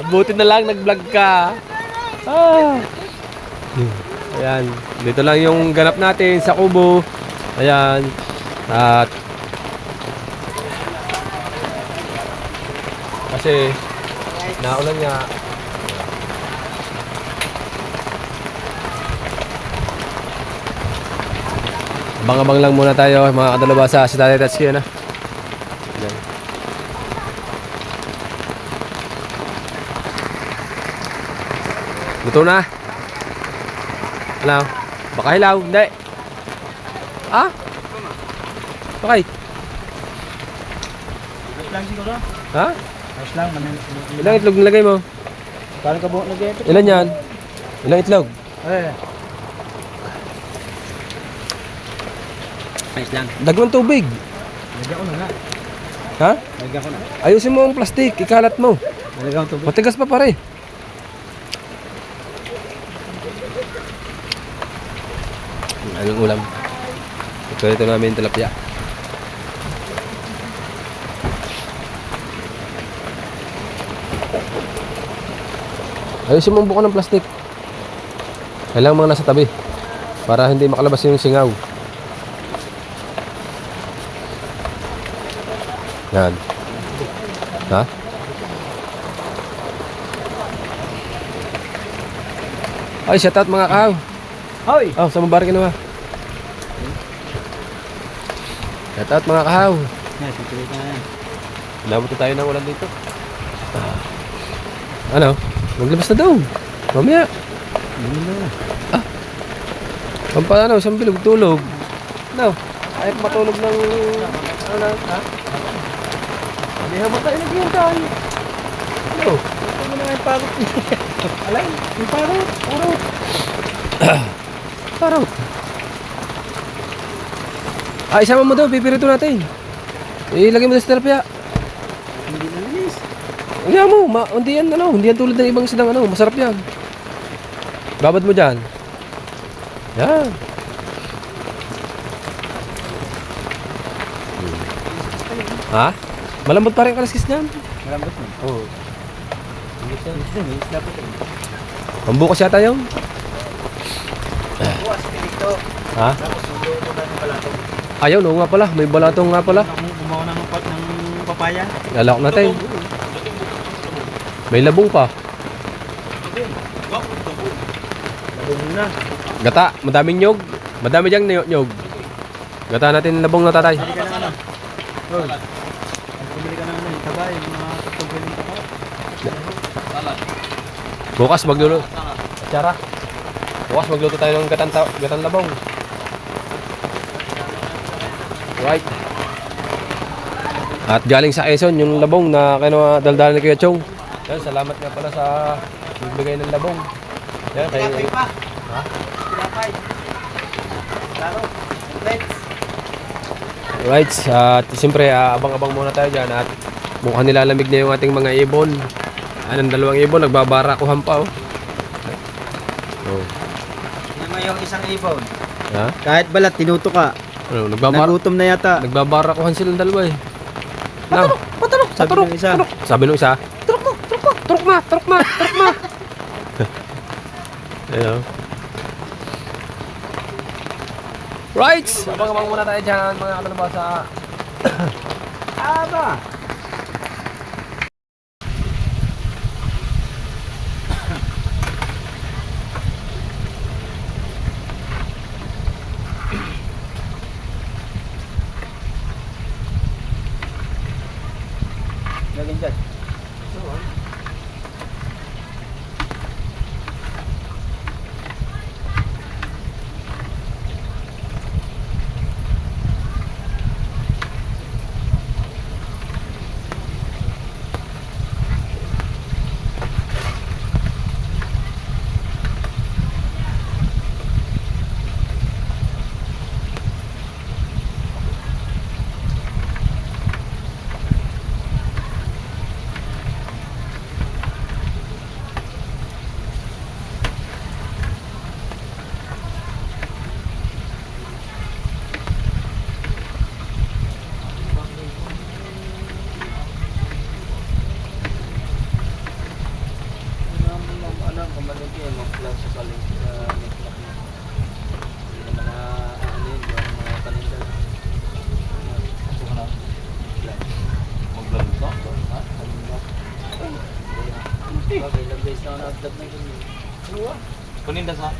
Buti na lang nag-vlog ka. Ayan, dito lang yung ganap natin sa kubo. Ayan. At kasi naulan nga. Abang-abang lang muna tayo mga kadalubasa. Si Tatay Tatsuki na. Ayan. Luto na. Ano? Baka hilaw? Hindi. Ah? Okay. Lang siguro. Ha? Ayos lang. Ilang itlog nilagay mo? Parang ka buong lagay ito. Ilan yan? Ilang itlog? Ayos lang. Dagwan tubig. Lagyan ko na nga. Ha? Lagyan ko na. Ayusin mo ang plastic. Ikalat mo. Lagyan ko tubig. Matigas pa pare. Anong ulam? Ito namin tilapia. Ayusin mo ang buko ng plastic. Kailangan mga nasa tabi para hindi makalabas yung singaw. Yan. Ha? Ay, shout out mga kahaw. Hoy! Oh, sa mabar ka na ba? Shout out mga kahaw. Labot na tayo ng ulan dito. Ano? Maglabas na daw. Mamaya. Pampalano, isang bilog tulog. No. Ayaw matulog ng ano, ha? Hindi habang tayo naghihintay. Ano? Ito mo na nga yung parot. Alay, yung parot. Parot. Parot. Isama mo daw, pipirito natin. Ilagay mo sa tilapia. Hindi na linis. Hindi mo, hindi yan, hindi yan tulad ng ibang sidang masarap yan. Babad mo dyan. Yan. Ha? Malambot pa rin kalaskis niyan. Malambot mo. Oo. Ang bukas yata yun. Bukas, pinito. Ha? Tapos, magluto na ng balatong. Ayaw, no nga pala. May balatong nga pala. Gumawa na ng papaya. Lalak natin. May labong pa. Labong na. Gata, madaming nyog. Madami diyang nyog. Gata natin labong na tatay. Bili ka na ano? Hoy. Bili ka na ano? Tabay, mga tutugin ng tabay. Bukas magluto. Atsara. Bukas magluto tayo ng gatan labong. Right. At galing sa Quezon, yung labong na daldalan ni Kuya Chong. Yan, salamat nga pala sa nagbigay ng labong. Yan, kay... Tinapay pa. Ha? Tinapay. Claro. Let's. Alright, at siyempre abang-abang muna tayo dyan at mukhang nilalamig na yung ating mga ibon. Anong dalawang ibon, nagbabarakuhan pa oh. Oh. Naman yung isang ibon. Ha? Kahit balat, tinuto ka. Ano, Nagutom na yata. nagbabarakuhan silang dalawa eh. Now, Sabi ng isa. sabi nung isa, turok ma. Ayun. Right! Abang-abang muna tayo dyan mga kalabasa. Aba! Lagyan dyan. Paninda sa?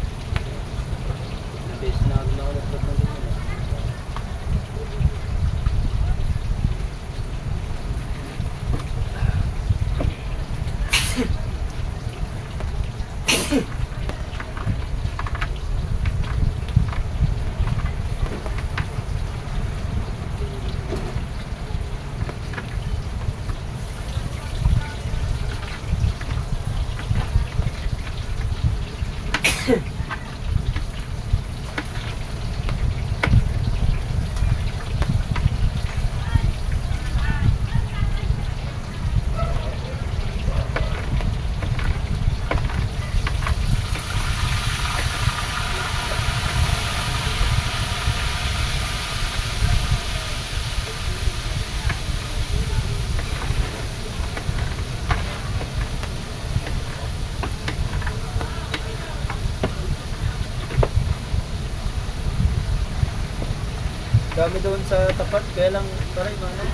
Dami doon sa tapat, kaya lang taray mga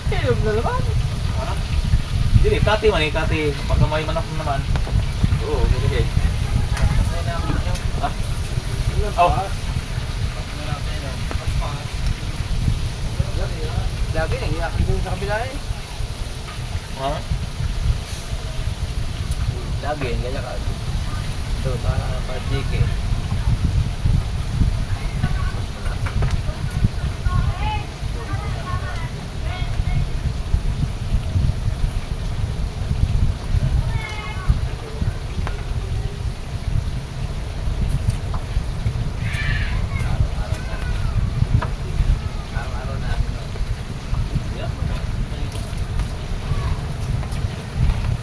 Ilog na naman. Hindi, kati man eh, kati. Pagka may manok naman. Oo, binigay. Oh. Lagi, nag-iakit dun sa kabila eh. Ha? Lagi, ganyan ka. Ito, para JK.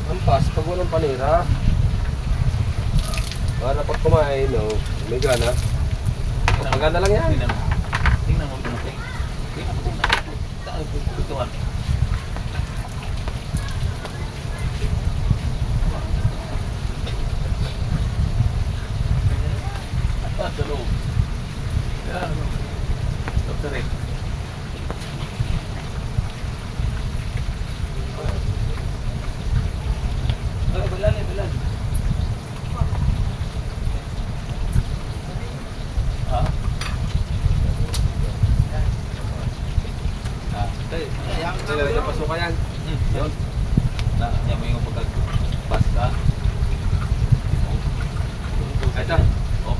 Ampas, pag walang panira. Para pag kumain, no, may gana. Maganda lang yan. Tingnan mo. Tingnan mo. Tingnan mo. Ito man. Sa loob. Yan. Dr. Rick. Ay, balan. Ha? Kailangan niya pasukan yan. Yun. Yan mo yung pagkag-basta. Ito. Oh.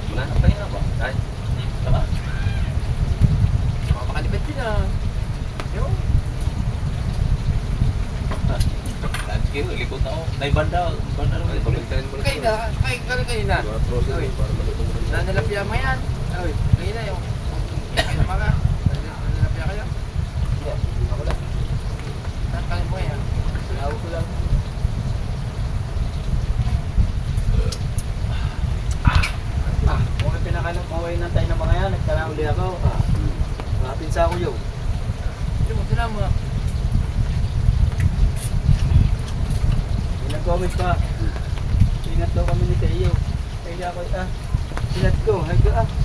Muna. Kaya na ba? Ay. Tama. Makakalipad din ah. Yun. Landscape, likod na ako. Naibanda naman. Pagkakitahin mo na. Kayo na. Mga process Oy. para malutong mo rin. Nanalapya mo yan. Oy, kayo na yung. Kayo na mga. Nanalapya kayo. Ako lang. Nakakalip mo yan. Tawag ko lang. Kung may pinakalang kaway ng tayo ng mga yan, nagtala uli ako. Pinsa ko yun. Ito mo, sila mo. Nag-comment pa. Ingat daw kami ni Teo. Kaya ako, sinat ko.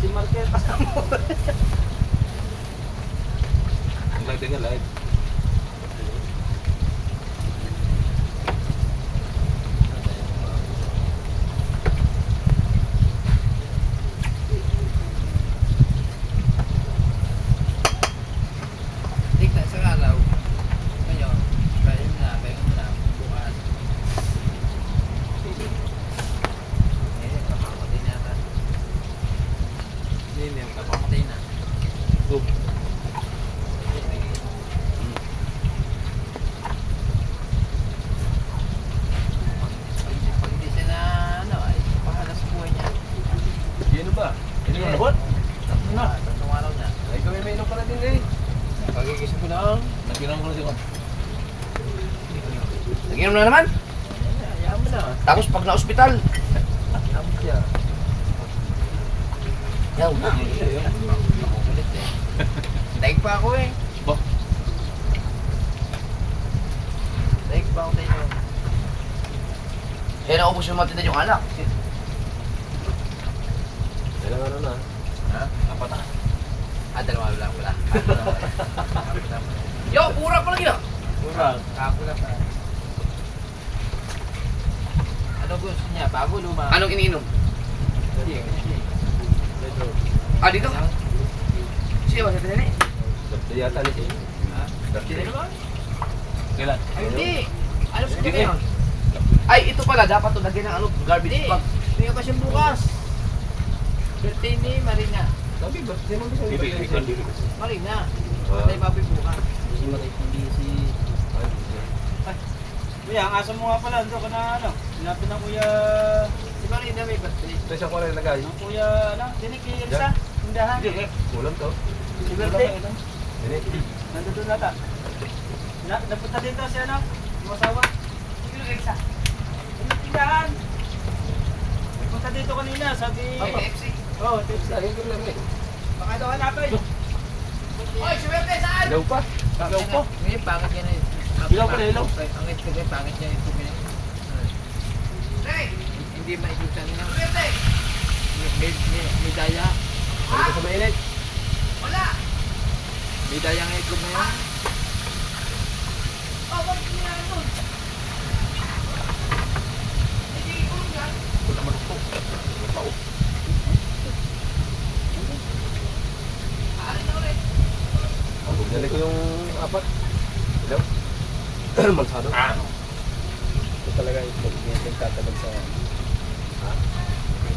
Si Markel kasama mo. Live din nga, live. Tignan sa araw. Ngayon, kaya mo na, bukas. Kapamatay na yata. Hindi, kapamatay na. Oh. Pag hindi siya na, ay pahala sa buhay niya. Ano ba? Hindi mo nabot? Tatlong araw na. Ay, gawin may inom ka na din eh. Pagigising ko lang. Nagkilang ko na siya. Naginom na naman. Ayaw mo na. Tapos pag na-hospital. Tapos siya. Yaw na. Makukulit eh. Daig pa ako eh. Ba? Daig pa ako tayo. Kaya naubos yung matindad yung alak. Kailangan ano na. Ha? Apat na. Dalawa lang pala. Yo, pura pa lang yun. Kurang. Kapo lang pa. Ano gusto niya? Bago, luma? Anong iniinom? Ah, dito? Siya ba sa pinili? Sabda yata ni siya. Sino naman? Kailan? Ay, hindi. Ano sa Hindi. ngayon? Ay, ito pala. Dapat ito lagyan ng ano, garbage bag. May okasyon bukas. Birthday ni Marina. Sabi ba? Hindi mo gusto Hindi, hindi. Marina. Patay papi bukas. Kuya, ang asa mo nga pala. Ando ka na ano. Sinabi ng kuya... Si Marina may birthday. Ito isang ko lang nagay. Ng kuya... Ano? Dinig kay Elsa. Tindahan. Kulang to. Si birthday. Hindi. Nandun nata. Napunta dito si ano? Yung asawa. Sige lang Elsa. Yung tindahan. Napunta dito kanina. Sabi... Ay, KFC. Oo, Elsa. Lagi ko lang eh. Baka daw hanapin. Oy, si birthday saan? Ilaw pa. Ilaw po. Ngayon, pangit yan eh. Ilaw pala, ilaw. Ang itigay, pangit niya yung tubig. Hey! Hindi maikutan niya. Birthday! May daya. Ano ka sa mainit? Wala! May daya nga itlog na yan. Oh, wag niya ano? Hindi ko yan. Ito naman ito. Tao. Dali ko yung apat. Hello? Mansado. Ito talaga yung tatabag sa...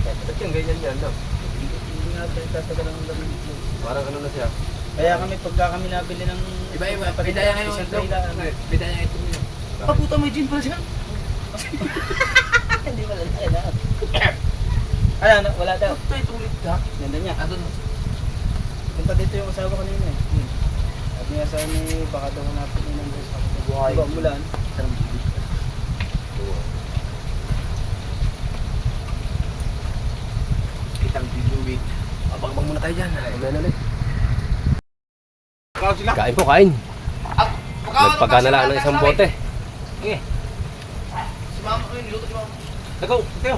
Ba't yung ganyan yan, no? Hindi nga tayo tatagal ng gabi. Parang ano na siya. Kaya kami, pagka kami nabili ng... Iba-iba. May daya nga yung isang itlog. trailer, May daya nga itlog yun. Ah, puta, may gin pala siya. Hindi wala na yan. Ano, wala daw. Ito itong litak. Ganda niya. Ah, doon. Punta dito yung asawa kanina eh. At yung asawa ni, baka daw hanapin yun ng dress ako. Diba, umulan. Kitang diluwig. Abang-abang muna tayo dyan. Amen ulit. Ikaw sila. Kain po, kain. Pagkawan Nagpagana lang ng isang bote. Si mama, ay, niluto si mama. Tagaw, tayo.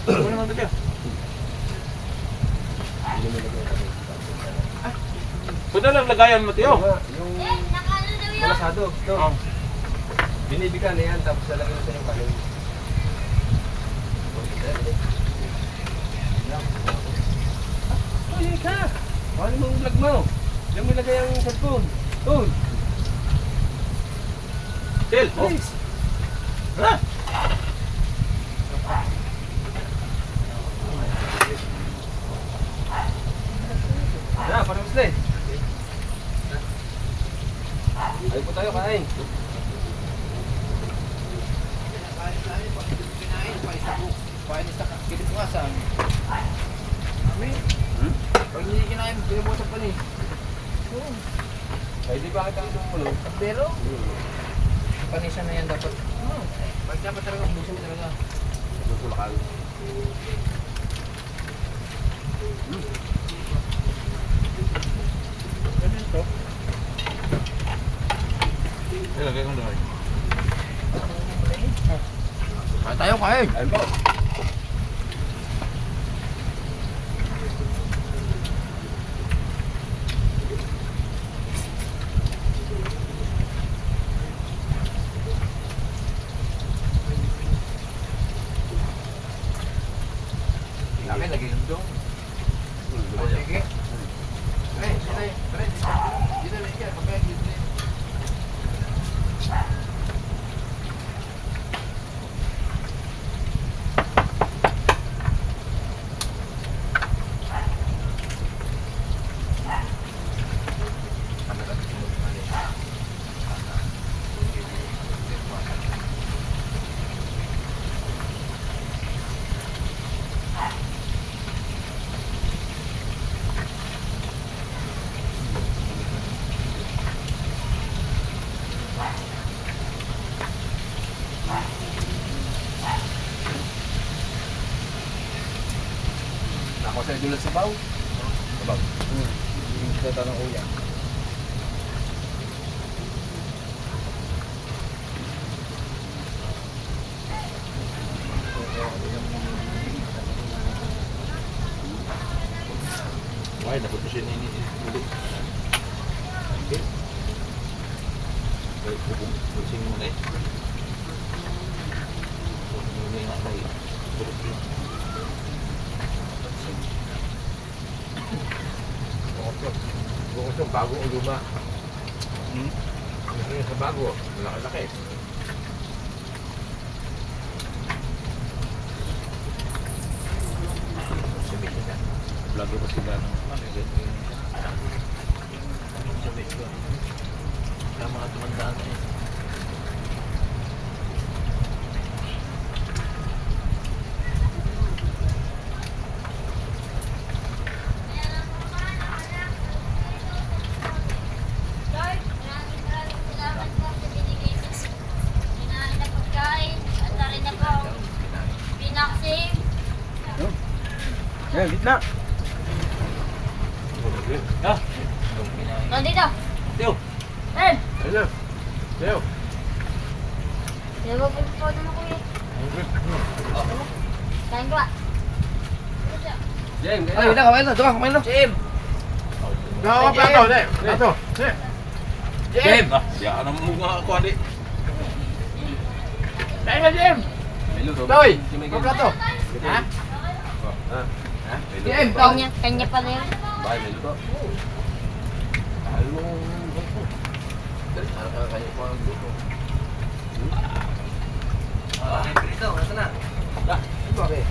Ano naman tayo? Pwede lang lagayan mo, Teo. Yung malasado. Ito. Binibigan na yan, tapos lalagyan natin yung kanin. Ay, ka! Paano mo yung vlog mo? Diyan mo ilagay ang cellphone. Oh! Tel, Please! Ha? Na, parang gusto eh. Ay po tayo, kain. Pag hindi kinain, pinabutas pa ni. Ay, di bakit ang ano? Pero, Panisa na yan dapat. pag dapat talaga, busin mo talaga. Susulakal. Ilagay kong dahil. Kain tayo, kain. Ayun po. Laki, lagi yung dong. Sige. Ay, dito tayo. Dito na siya. Kapag dito na. Ako sa idulad sa baw. Sabaw. Ito tanong ko yan. Ay, dapat siya nini. Okay. Baik, pusing mo na eh. Pusing mo na tayo. Bukos yung bago o luma. Ano yung sa bago? Malaki-laki. Vlog ko sila ng kaya mga tumandaan eh. Yan, gitna. Ah! Nandito. Teo! Eh, Ayun na. Leo. di ba pagpapod mo kuya? Kain ko ah. James, Ay, na, kumain na. Doon, kumain na. Jim! Gawa plato, ne. Plato. Ne. Jim! Yan ang mga kuha di. Kaya nga, Jim! May luto. Toy, May ang plato. Ha? Jim, tao. Kanya pala yun. Bakit may luto? Dali, ano kayo po ang luto. Ito, ito na. Ito, okay.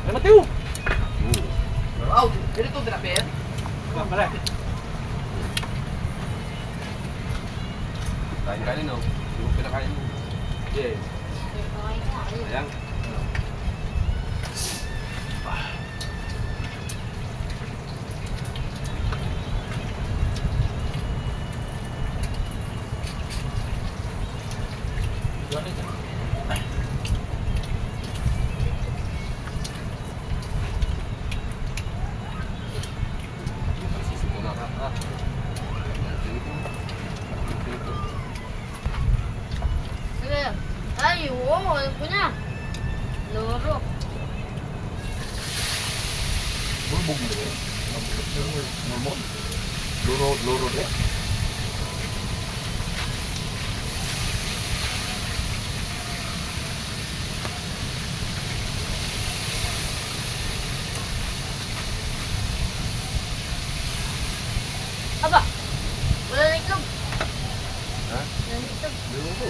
Ay, Mateo! Wow, ganito drapin. Pala. Kain-kain, no? Yung pinakain mo. Yes. Ayan. Sige. Ay, oo, alam ko na. Loro. Bulbog mo rin. Bulbog. Luro rin. Aba, wala na itlog. Ha? Wala na itlog. Luro.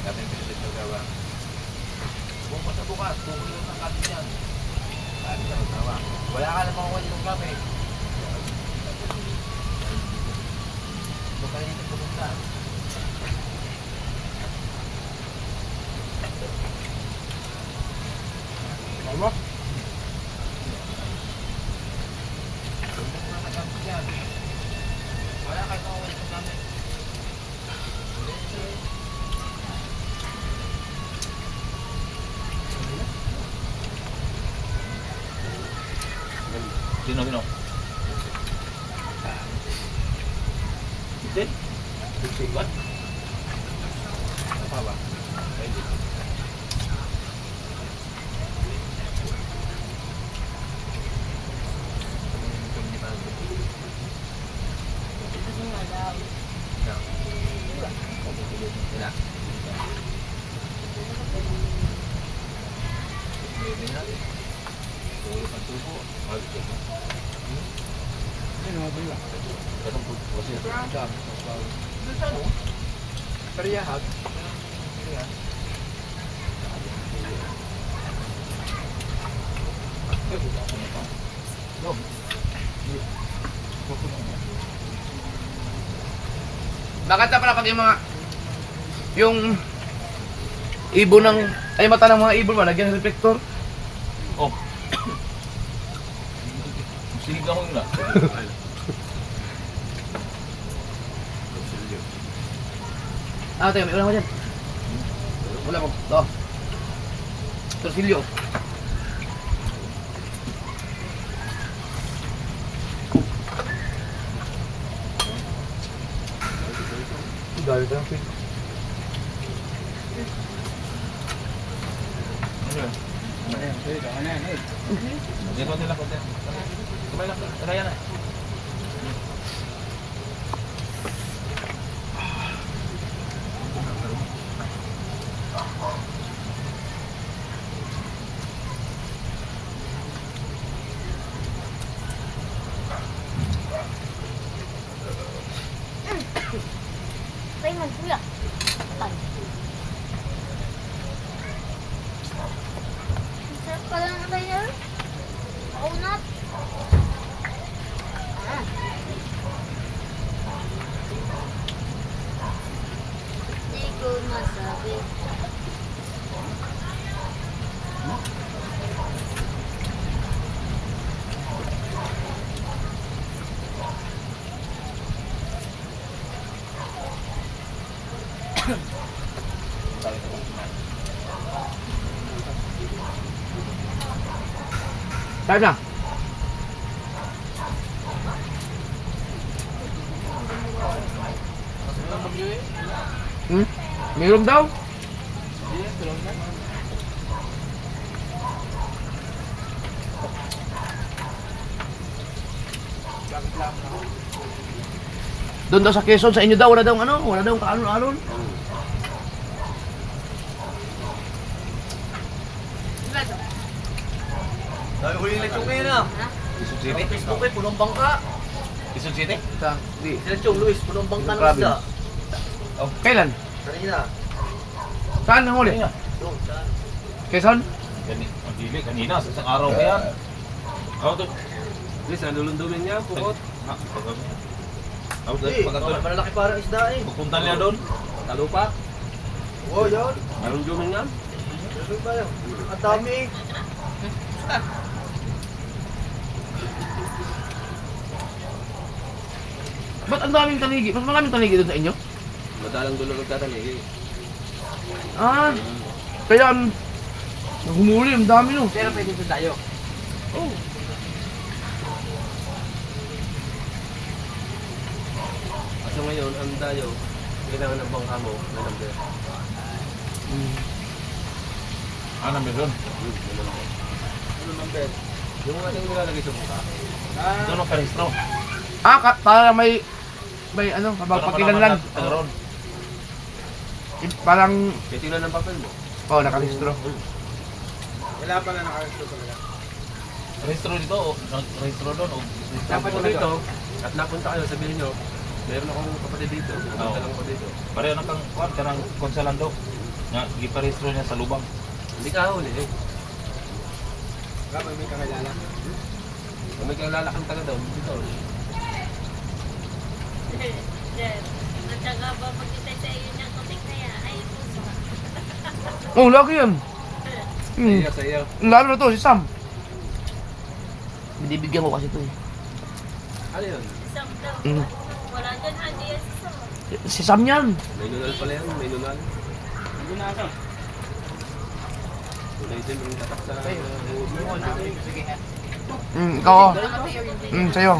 Dapat yung pinilit ng gawa. Bukas na bukas, kukulit ng katin yan. Wala ka namang kukulit ng kami. Huwag ka dito pumunta. Ano? Wala ka namang kukulit ng kami. Sino? Din? Sigot? Apa ba? Pwede. Sila. Pwede na. Tulo pa tubo. Katong puto kasi dami sa bawo. Pariyahat. Bakit na pala pag yung ibon ng ay mata ng mga ibon ba lagyan ng reflector? Oh. Sigaw ko na. Tayo, may ulang ko dyan. Ulang ko. Ito. Torsilyo. Dahil na. Dito nila ko din. Kumain lang. Kaya na. Raymond, kuya. Patay. Ang sarap pala ng tayo. Maunat. Saan na? Hmm? Meron daw? Doon daw sa Quezon, sa inyo daw, wala daw ano, wala daw kaalon-alon. Dami ko yung lechong ngayon ah. Ha? City? Facebook eh, punong bangka. Quezon City? Sa, di. Si Lechong Luis, punong bangka ng Grabe. isda. Kailan? Kanina. Saan ang huli? Doon, saan? Quezon? Kanina, sa isang araw pa yan. Ako to. Please, nalulundumin niya, pukot. Ako to, Hindi, pagkatulog. malalaki parang isda eh. Pupunta niya doon. Talupa. Oo, yun. Nalulundumin nga. Ano ba yun? Ang dami eh. Ba't ang daming tanigi? Mas maraming tanigi doon sa inyo? Madalang dulo nagtatanigi. Ah, kaya humuli, ang dami no. Pero pwede doon tayo. Kaso ngayon, ang dayo, kailangan ng bangka mo na number. Ah, number doon. Ano number? Yung ating nilalagay sa bangka. Doon ang parehistro. Ah, para may ano, kapagpakilanlan. Tagaroon. Parang, Titingnan ng papel mo. oh, nakarehistro. Rehistro dito o rehistro doon o Dapat ko dito, at napunta kayo, sabihin nyo, meron akong kapatid dito, pupunta lang ako dito. pareho na kang kuwan karang konsalando. Nga giparehistro niya sa lubang. Hindi ka huli eh. Kung may kakilala kang taga doon, dito. Jeff, natsaga ba magkita sa iyo ng kutik na yan? Ay, puso ka. Oh, lagi yan. Sa iyo. Lalo na to, si Sam. Binibigyan ko kasi to eh. Ano yun? Isang daw. Mm. Wala dyan, hindi yan si Sam. Si Sam yan. May nunal pala yan, may nunal. Nunal din yung tatak sa... Ikaw oh. Sa'yo.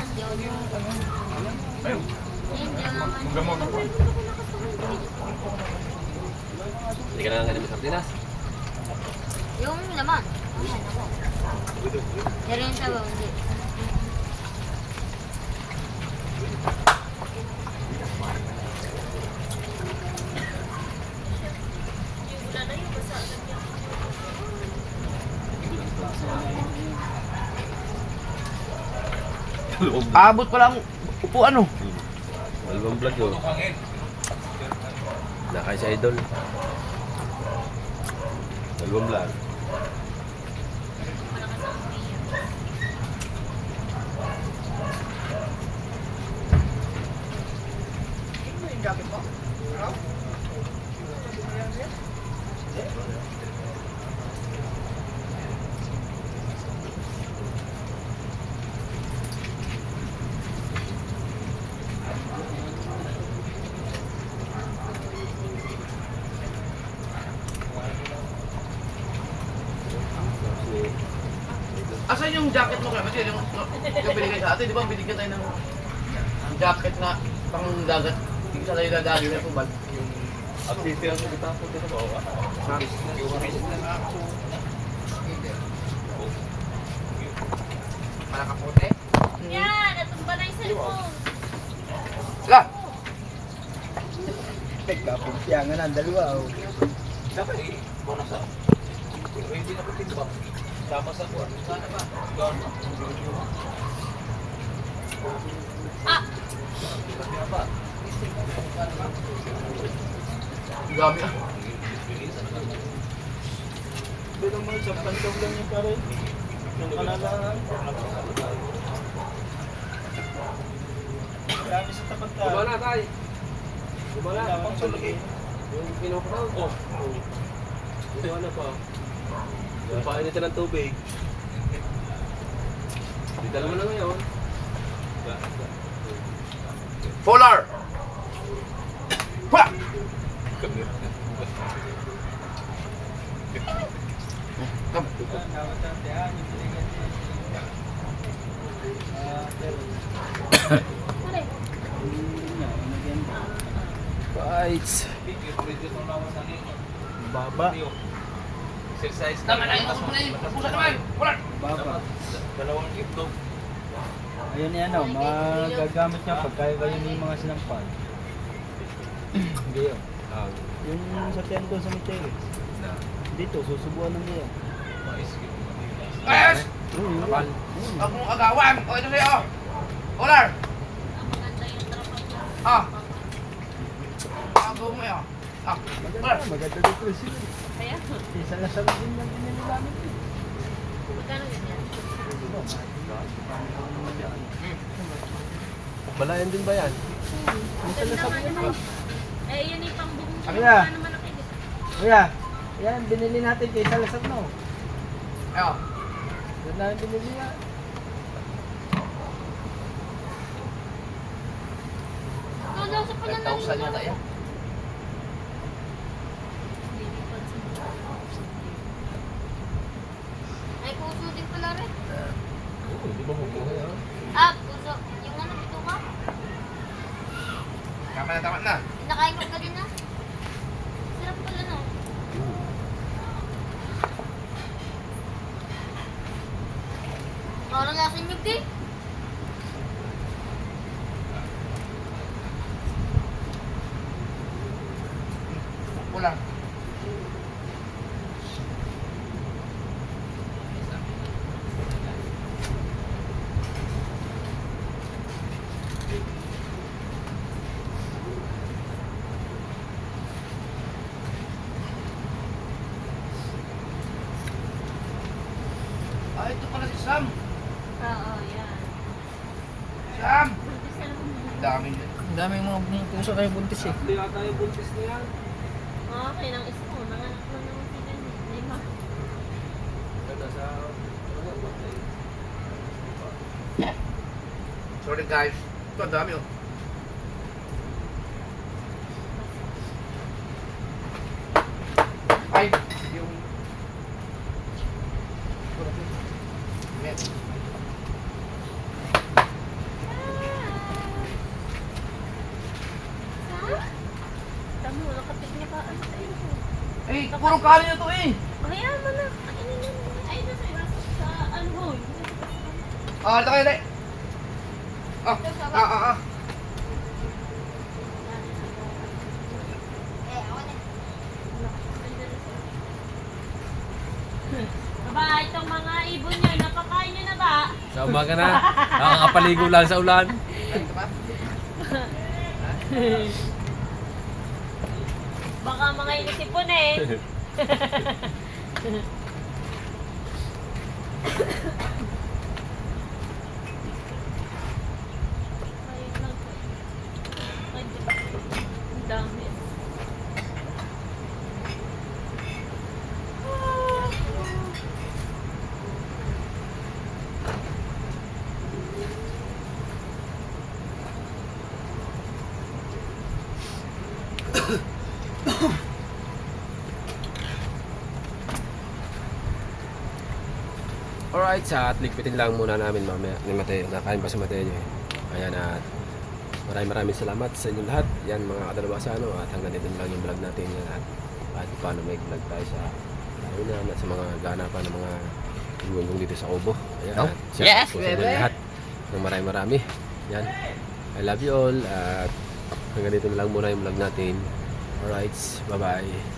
Hindi ka na nga ng sardinas. Yung laman. Ayan, ako. Pero yung sabaw, hindi. Wala na yung basa. Abot pa lang upuan oh. Album vlog yun. Nakay sa idol. Album vlog. Asan yung jacket mo kaya? Kasi yung binigay sa atin, di ba? Binigyan tayo ng jacket na pang dagat. Hindi sa tayo dadali na tubal. Activity ang kita po dito ba? Malakapote. Yan, natumba na yung cellphone. La! Nagkapumpiyangan ang dalawa oh. Dapat eh, kung nasa. Hindi na kutimbang. Tama sa kuwan. Sana ba? Doon. Ah! Dami ah. Hindi naman sa pantong lang yung pare. Yung kalalaan. Marami sa tapat ka. Diba na tayo? Diba na? Tapang sulagi. Yung pinukraw? Oh. Diba na pa? Yung painitin ng tubig. Dito naman na ngayon. Polar! Pa! Alright. Baba. Exercise Tama na yung pusa naman. Wala. Baba. Dalawang itlog. Ayun yan o, magagamit niya pag kaya kayo yung mga sinampal. Hindi yun. Yung sa tiyan doon sa Miteles. Dito, susubuan ng niya. Ayos! Kapal. Huwag mong agawan. O, ito sa'yo. Olar! Ah! Ako mo yun. Ah! Olar! Maganda dito sila. Isa na sa din yung inilamit. Magkano ganyan? Balayan din ba yan? Ganda nga naman. Eh, yun yung pambubong ko. Kuya. Ano naman ako Kuya, yan, binili natin kay Salasat no. Ayaw. Doon namin binili yan. Ito daw sa pananang 5,000 yata yan. Ay, puso din pala rin. Hindi ba mabuhay ha? Ah, puso. Yung ano, ito ka? Tama na. Nakain ko ka din na. Sarap pala no. Parang nasa nyug din. Kulang. Ah, ito pala si Sam. Oo, yan. Sam! Buntis na lang. Dami yun. Ang daming mga puso kayo buntis eh. Hindi yata yung buntis na yan. Okay, nang isa mo. Nanganak na naman si Ganyan. Lima. Sorry guys. Ito, ang dami oh. Ay! Yung... Yan. Tamo, nakapit niya ka. Ano sa'yo? Eh, puro kanin na to eh! Kaya mo na. Ay, nasa iwasan sa alhoy. Ah, ito kayo na. Ah. Baba, itong mga ibon nyo, napakain nyo na ba? Sama ka na. Nakakapaligo lang sa ulan. Baka mga inisipon eh. Ayun lang po. Ay, ang dami. Alright, sa at ligpitin lang muna namin mamaya ni Mateo. Nakain pa si Mateo eh. Ayan at maraming salamat sa inyo lahat. Yan mga kadalawasa ano, at hanggang dito lang yung vlog natin yan at paano may vlog tayo sa Unan at sa mga ganapan ng mga gunggung dito sa Obo. Ayan, Oh, at yes, po sa inyo baby. lahat ng marami. Yan. I love you all at hanggang dito lang muna yung vlog natin. Alright, bye bye.